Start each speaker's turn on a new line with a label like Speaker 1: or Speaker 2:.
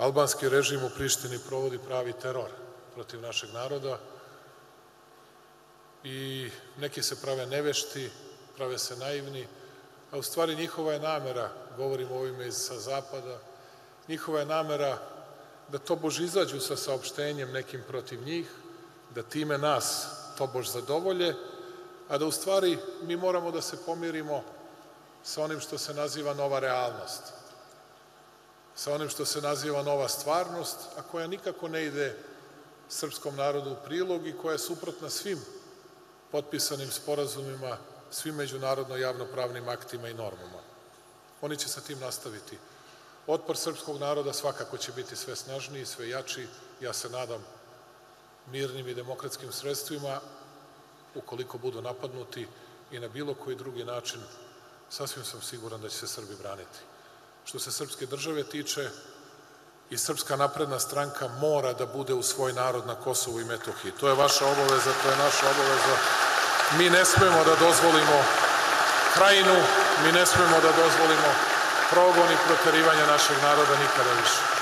Speaker 1: albanski režim u Prištini provodi pravi teror protiv našeg naroda i neki se prave nevešti, prave se naivni, a u stvari njihova je namera, govorim o ovime sa zapada, njihova je namera da tobož izađu sa saopštenjem nekim protiv njih, da time nas tobož zadovolje, a da u stvari mi moramo da se pomirimo sa onim što se naziva nova realnost, sa onim što se naziva nova stvarnost, a koja nikako ne ide srpskom narodu u prilog i koja je suprotna svim potpisanim sporazumima, svim međunarodno javnopravnim aktima i normama. Oni će sa tim nastaviti. Otpor srpskog naroda svakako će biti sve snažniji, sve jači, ja se nadam mirnim i demokratskim sredstvima, ukoliko budu napadnuti i na bilo koji drugi način, sasvim sam siguran da će se Srbi braniti. Što se srpske države tiče, i Srpska napredna stranka mora da bude u svoj narod na Kosovu i Metohiji. To je vaša obaveza, to je naša obaveza. Mi ne smemo da dozvolimo Krajinu, mi ne smemo da dozvolimo progon i proterivanje našeg naroda nikada više.